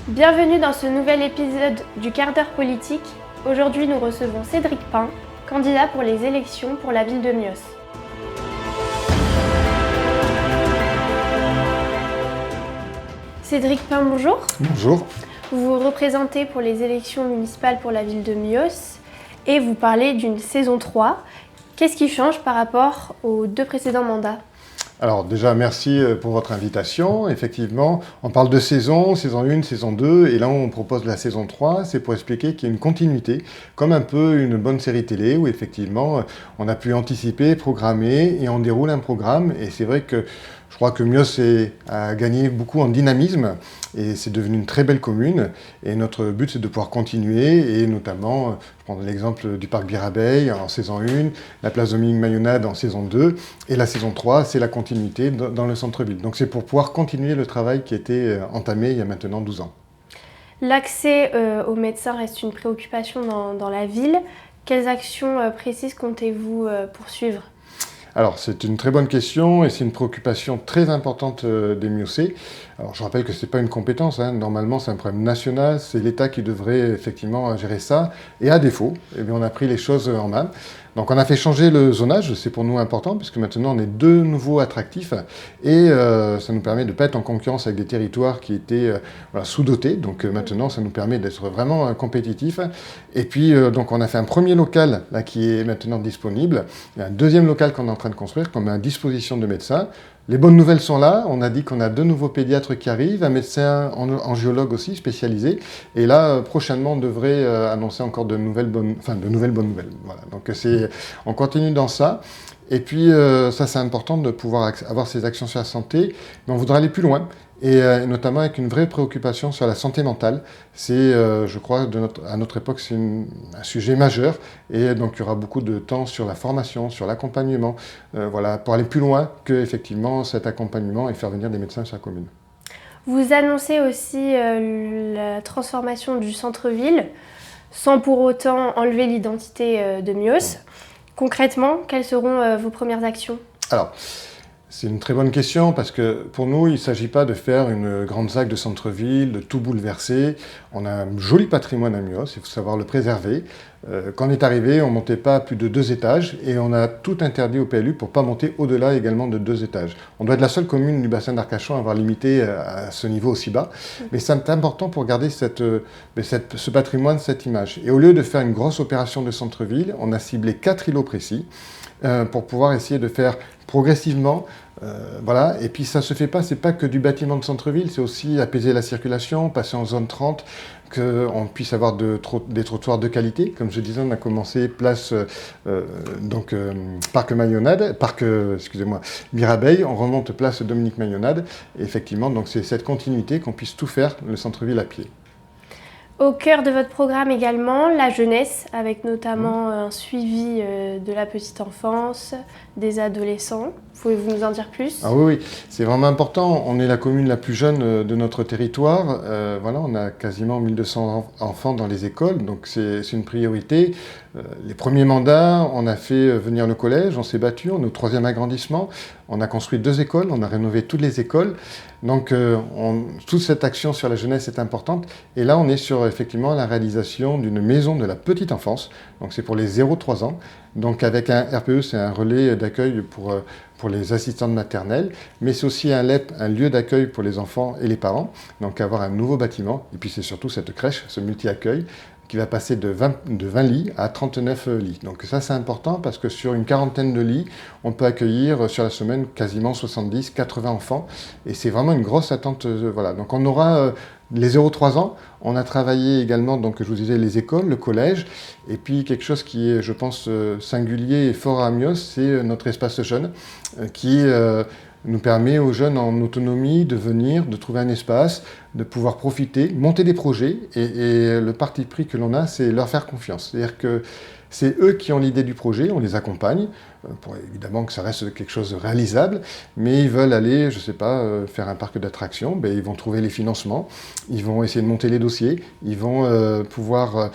Bienvenue dans ce nouvel épisode du quart d'heure politique. Aujourd'hui, nous recevons Cédric Pin, candidat pour les élections pour la ville de Mios. Cédric Pin, bonjour. Bonjour. Vous vous représentez pour les élections municipales pour la ville de Mios et vous parlez d'une saison 3. Qu'est-ce qui change par rapport aux deux précédents mandats ? Alors déjà, merci pour votre invitation. Effectivement, on parle de saison 1, saison 2, et là on propose la saison 3, c'est pour expliquer qu'il y a une continuité, comme un peu une bonne série télé, où effectivement on a pu anticiper, programmer, et on déroule un programme, et c'est vrai que je crois que Mios a gagné beaucoup en dynamisme et c'est devenu une très belle commune. Et notre but, c'est de pouvoir continuer et notamment, je prends l'exemple du parc Birabeil en saison 1, la place Dominique-Mayonade en saison 2 et la saison 3, c'est la continuité dans le centre-ville. Donc c'est pour pouvoir continuer le travail qui a été entamé il y a maintenant 12 ans. L'accès aux médecins reste une préoccupation dans la ville. Quelles actions précises comptez-vous poursuivre ? Alors, c'est une très bonne question et c'est une préoccupation très importante des Miocés. Alors, je rappelle que ce n'est pas une compétence, hein. Normalement, c'est un problème national, c'est l'État qui devrait effectivement gérer ça. Et à défaut, eh bien, on a pris les choses en main. Donc, on a fait changer le zonage, c'est pour nous important, puisque maintenant, on est de nouveau attractifs et ça nous permet de ne pas être en concurrence avec des territoires qui étaient sous-dotés. Donc, maintenant, ça nous permet d'être vraiment compétitifs. Et puis, donc, on a fait un premier local là, qui est maintenant disponible. Il y a un deuxième local qu'on est en train de construire, qu'on met à disposition de médecins. Les bonnes nouvelles sont là, on a dit qu'on a 2 nouveaux pédiatres qui arrivent, un médecin angiologue aussi spécialisé, et là prochainement on devrait annoncer encore de nouvelles bonnes nouvelles. Voilà. Donc on continue dans ça, et puis ça c'est important de pouvoir avoir ces actions sur la santé, mais on voudrait aller plus loin. Et notamment avec une vraie préoccupation sur la santé mentale. C'est, je crois, à notre époque, c'est un sujet majeur. Et donc, il y aura beaucoup de temps sur la formation, sur l'accompagnement, pour aller plus loin que effectivement cet accompagnement et faire venir des médecins sur la commune. Vous annoncez aussi la transformation du centre-ville, sans pour autant enlever l'identité de Mios. Concrètement, quelles seront vos premières actions ? Alors, c'est une très bonne question parce que pour nous, il ne s'agit pas de faire une grande zague de centre-ville, de tout bouleverser. On a un joli patrimoine à Mios, il faut savoir le préserver. Quand on est arrivé, on ne montait pas à plus de 2 étages et on a tout interdit au PLU pour ne pas monter au-delà également de 2 étages. On doit être la seule commune du bassin d'Arcachon à avoir limité à ce niveau aussi bas. Mais c'est important pour garder ce patrimoine, cette image. Et au lieu de faire une grosse opération de centre-ville, on a ciblé 4 îlots précis pour pouvoir essayer de faire progressivement. Et puis ça se fait pas, c'est pas que du bâtiment de centre-ville, c'est aussi apaiser la circulation, passer en zone 30, qu'on puisse avoir des trottoirs de qualité. Comme je disais, on a commencé place parc Birabeil, on remonte place Dominique-Mayonade, et effectivement, donc c'est cette continuité qu'on puisse tout faire le centre-ville à pied. Au cœur de votre programme également, la jeunesse, avec notamment un suivi de la petite enfance, des adolescents. Pouvez-vous nous en dire plus ? Ah oui, c'est vraiment important. On est la commune la plus jeune de notre territoire. On a quasiment 1200 enfants dans les écoles, donc c'est une priorité. Les premiers mandats, on a fait venir le collège, on s'est battu, on est au 3e agrandissement. On a construit 2 écoles, on a rénové toutes les écoles. Donc toute cette action sur la jeunesse est importante. Et là, on est sur effectivement la réalisation d'une maison de la petite enfance. Donc c'est pour les 0-3 ans. Donc avec un RPE, c'est un relais d'accueil pour les assistantes maternelles, mais c'est aussi un LEP, un lieu d'accueil pour les enfants et les parents. Donc avoir un nouveau bâtiment. Et puis c'est surtout cette crèche, ce multi-accueil, qui va passer de 20 lits à 39 lits. Donc ça, c'est important parce que sur une quarantaine de lits, on peut accueillir sur la semaine quasiment 70-80 enfants. Et c'est vraiment une grosse attente. Donc on aura les 0-3 ans. On a travaillé également, donc je vous disais, les écoles, le collège. Et puis quelque chose qui est, je pense, singulier et fort à Mios, c'est notre espace jeune qui nous permet aux jeunes en autonomie de venir, de trouver un espace, de pouvoir profiter, monter des projets. Et le parti pris que l'on a, c'est leur faire confiance. C'est-à-dire que C'est eux qui ont l'idée du projet, on les accompagne, pour évidemment que ça reste quelque chose de réalisable, mais ils veulent aller, je ne sais pas, faire un parc d'attractions, ben, ils vont trouver les financements, ils vont essayer de monter les dossiers, ils vont pouvoir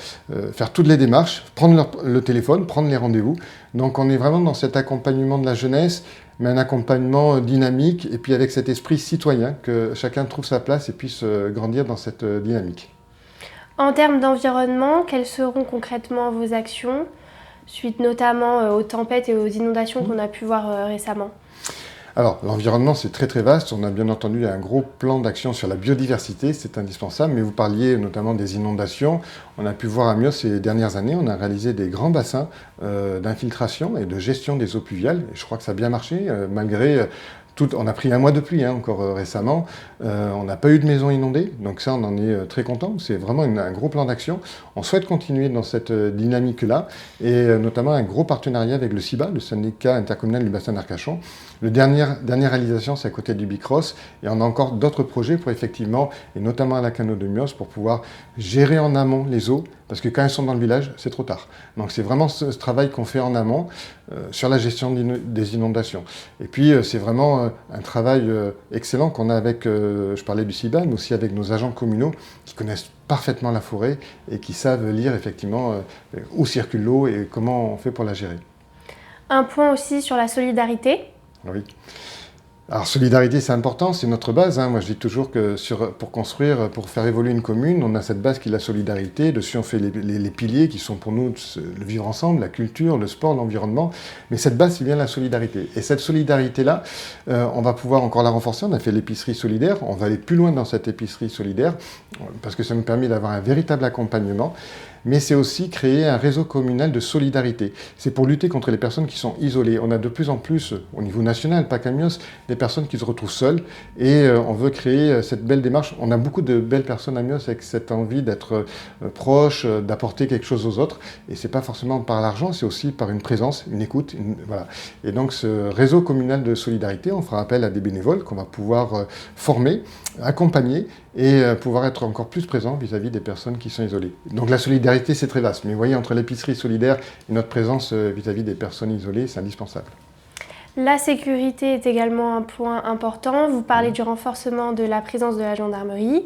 faire toutes les démarches, prendre le téléphone, prendre les rendez-vous. Donc on est vraiment dans cet accompagnement de la jeunesse, mais un accompagnement dynamique, et puis avec cet esprit citoyen, que chacun trouve sa place et puisse grandir dans cette dynamique. En termes d'environnement, quelles seront concrètement vos actions, suite notamment aux tempêtes et aux inondations qu'on a pu voir récemment? Alors, l'environnement, c'est très très vaste. On a bien entendu un gros plan d'action sur la biodiversité, c'est indispensable, mais vous parliez notamment des inondations. On a pu voir à Mios ces dernières années, on a réalisé des grands bassins d'infiltration et de gestion des eaux pluviales. Et je crois que ça a bien marché, malgré... On a pris un mois de pluie encore récemment, on n'a pas eu de maison inondée, donc ça on en est très content, c'est vraiment un gros plan d'action. On souhaite continuer dans cette dynamique-là, et notamment un gros partenariat avec le CIBA, le syndicat intercommunal du bassin d'Arcachon. La dernière réalisation, c'est à côté du Bicross, et on a encore d'autres projets pour effectivement, et notamment à la Cano de Mios, pour pouvoir gérer en amont les eaux, parce que quand elles sont dans le village, c'est trop tard. Donc c'est vraiment ce travail qu'on fait en amont sur la gestion des inondations. Et puis c'est vraiment un travail excellent qu'on a avec, je parlais du CIBA, mais aussi avec nos agents communaux qui connaissent parfaitement la forêt et qui savent lire effectivement où circule l'eau et comment on fait pour la gérer. Un point aussi sur la solidarité. Oui. Alors, solidarité, c'est important, c'est notre base. Moi, je dis toujours que pour construire, pour faire évoluer une commune, on a cette base qui est la solidarité. Dessus, on fait les piliers qui sont pour nous le vivre ensemble, la culture, le sport, l'environnement. Mais cette base, c'est bien la solidarité. Et cette solidarité-là, on va pouvoir encore la renforcer. On a fait l'épicerie solidaire. On va aller plus loin dans cette épicerie solidaire parce que ça nous permet d'avoir un véritable accompagnement. Mais c'est aussi créer un réseau communal de solidarité. C'est pour lutter contre les personnes qui sont isolées. On a de plus en plus, au niveau national, pas qu'à Mios, des personnes qui se retrouvent seules et on veut créer cette belle démarche. On a beaucoup de belles personnes à Mios avec cette envie d'être proche, d'apporter quelque chose aux autres. Et c'est pas forcément par l'argent, c'est aussi par une présence, une écoute. Voilà. Et donc ce réseau communal de solidarité, on fera appel à des bénévoles qu'on va pouvoir former, accompagner et pouvoir être encore plus présent vis-à-vis des personnes qui sont isolées. Donc la solidarité, c'est très vaste. Mais vous voyez, entre l'épicerie solidaire et notre présence vis-à-vis des personnes isolées, c'est indispensable. La sécurité est également un point important. Vous parlez du renforcement de la présence de la gendarmerie.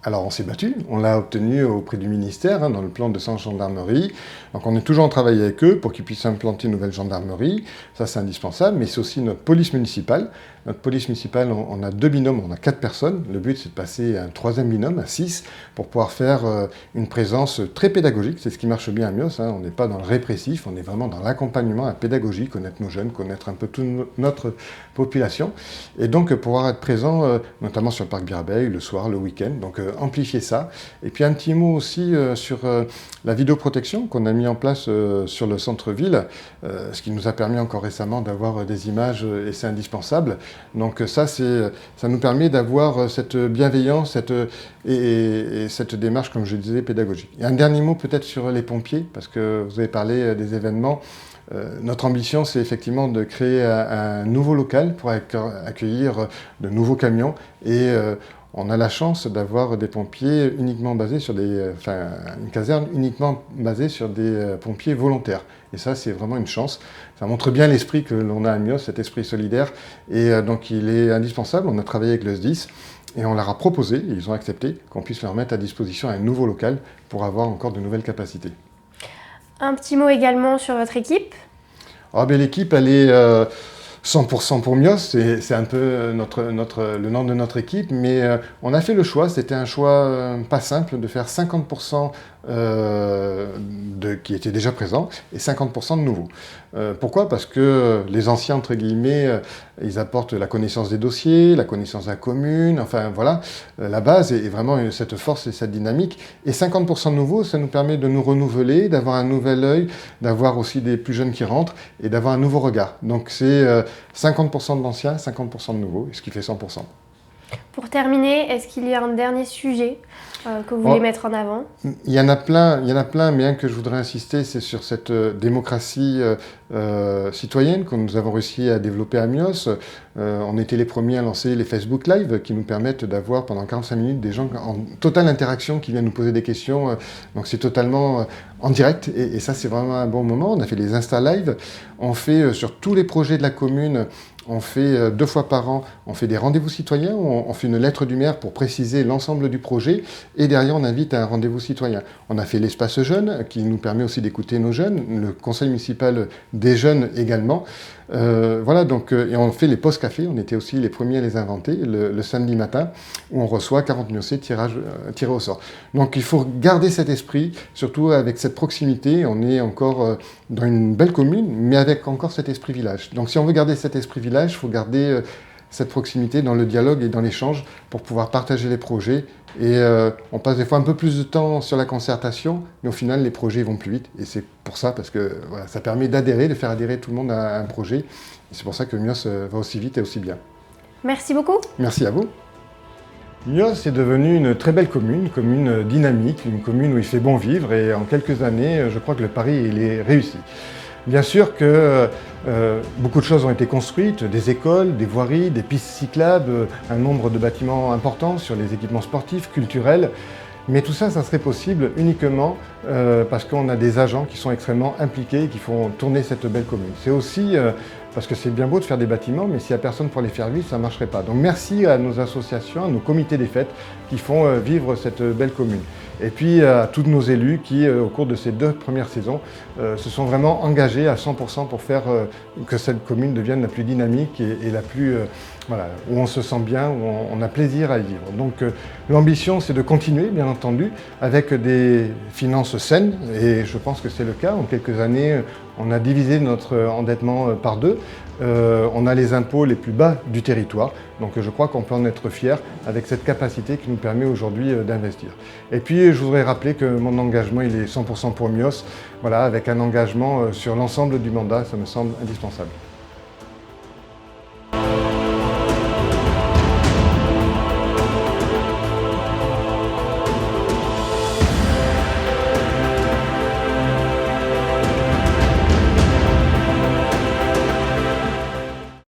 Alors on s'est battu, on l'a obtenu auprès du ministère, dans le plan de 100 gendarmeries. Donc on est toujours en travail avec eux pour qu'ils puissent implanter une nouvelle gendarmerie. Ça c'est indispensable, mais c'est aussi notre police municipale. Notre police municipale, on a 2 binômes, on a 4 personnes. Le but c'est de passer à un 3e binôme, à 6, pour pouvoir faire une présence très pédagogique. C'est ce qui marche bien à Mios, on n'est pas dans le répressif, on est vraiment dans l'accompagnement, la pédagogie, connaître nos jeunes, connaître un peu toute notre population. Et donc pouvoir être présent, notamment sur le parc Birabeil, le soir, le week-end. Donc amplifier ça. Et puis un petit mot aussi sur la vidéoprotection qu'on a mis en place sur le centre-ville, ce qui nous a permis encore récemment d'avoir des images et c'est indispensable. Donc ça nous permet d'avoir cette bienveillance et cette démarche, comme je disais, pédagogique. Et un dernier mot peut-être sur les pompiers, parce que vous avez parlé des événements. Notre ambition, c'est effectivement de créer un nouveau local pour accueillir de nouveaux camions et on a la chance d'avoir des pompiers uniquement basés sur une caserne uniquement basée sur des pompiers volontaires. Et ça, c'est vraiment une chance. Ça montre bien l'esprit que l'on a à Mios, cet esprit solidaire. Et donc, il est indispensable. On a travaillé avec le SDIS et on leur a proposé, et ils ont accepté, qu'on puisse leur mettre à disposition un nouveau local pour avoir encore de nouvelles capacités. Un petit mot également sur votre équipe. L'équipe, elle est 100% pour Mios, c'est un peu le nom de notre équipe, mais on a fait le choix, c'était un choix pas simple, de faire 50% qui étaient déjà présents et 50% de nouveaux. Pourquoi ? Parce que les anciens, entre guillemets, ils apportent la connaissance des dossiers, la connaissance de la commune, enfin voilà, la base est vraiment cette force et cette dynamique. Et 50% de nouveaux, ça nous permet de nous renouveler, d'avoir un nouvel œil, d'avoir aussi des plus jeunes qui rentrent et d'avoir un nouveau regard. Donc c'est 50% d'anciens, 50% de nouveaux, ce qui fait 100%. Pour terminer, est-ce qu'il y a un dernier sujet que vous voulez mettre en avant? Il y en a plein, mais un que je voudrais insister, c'est sur cette démocratie citoyenne que nous avons réussi à développer à Mios. On était les premiers à lancer les Facebook Live qui nous permettent d'avoir pendant 45 minutes des gens en totale interaction qui viennent nous poser des questions. Donc c'est totalement en direct et ça c'est vraiment un bon moment. On a fait les Insta Live, on fait sur tous les projets de la commune. On fait 2 fois par an, on fait des rendez-vous citoyens, on fait une lettre du maire pour préciser l'ensemble du projet et derrière on invite à un rendez-vous citoyen. On a fait l'espace jeunes qui nous permet aussi d'écouter nos jeunes, le conseil municipal des jeunes également. Voilà, donc, et on fait les postes café, on était aussi les premiers à les inventer le samedi matin où on reçoit 40 Miocés tirés au sort. Donc il faut garder cet esprit, surtout avec cette proximité. On est encore dans une belle commune, mais avec encore cet esprit village. Donc si on veut garder cet esprit village, il faut garder cette proximité dans le dialogue et dans l'échange pour pouvoir partager les projets. Et on passe des fois un peu plus de temps sur la concertation, mais au final, les projets vont plus vite. Et c'est pour ça, parce que voilà, ça permet d'adhérer, de faire adhérer tout le monde à un projet. Et c'est pour ça que Mios va aussi vite et aussi bien. Merci beaucoup. Merci à vous. Mios est devenue une très belle commune, une commune dynamique, une commune où il fait bon vivre. Et en quelques années, je crois que le pari il est réussi. Bien sûr que beaucoup de choses ont été construites, des écoles, des voiries, des pistes cyclables, un nombre de bâtiments importants sur les équipements sportifs, culturels. Mais tout ça, ça serait possible uniquement parce qu'on a des agents qui sont extrêmement impliqués et qui font tourner cette belle commune. C'est aussi parce que c'est bien beau de faire des bâtiments, mais s'il n'y a personne pour les faire vivre, ça ne marcherait pas. Donc merci à nos associations, à nos comités des fêtes qui font vivre cette belle commune. Et puis à tous nos élus qui, au cours de ces 2 premières saisons, se sont vraiment engagés à 100% pour faire que cette commune devienne la plus dynamique et la plus, voilà, où on se sent bien, où on a plaisir à y vivre. Donc l'ambition, c'est de continuer, bien entendu, avec des finances saines, et je pense que c'est le cas. En quelques années, on a divisé notre endettement par 2. On a les impôts les plus bas du territoire, donc je crois qu'on peut en être fier avec cette capacité qui nous permet aujourd'hui d'investir. Et puis je voudrais rappeler que mon engagement il est 100% pour Mios, voilà, avec un engagement sur l'ensemble du mandat, ça me semble indispensable.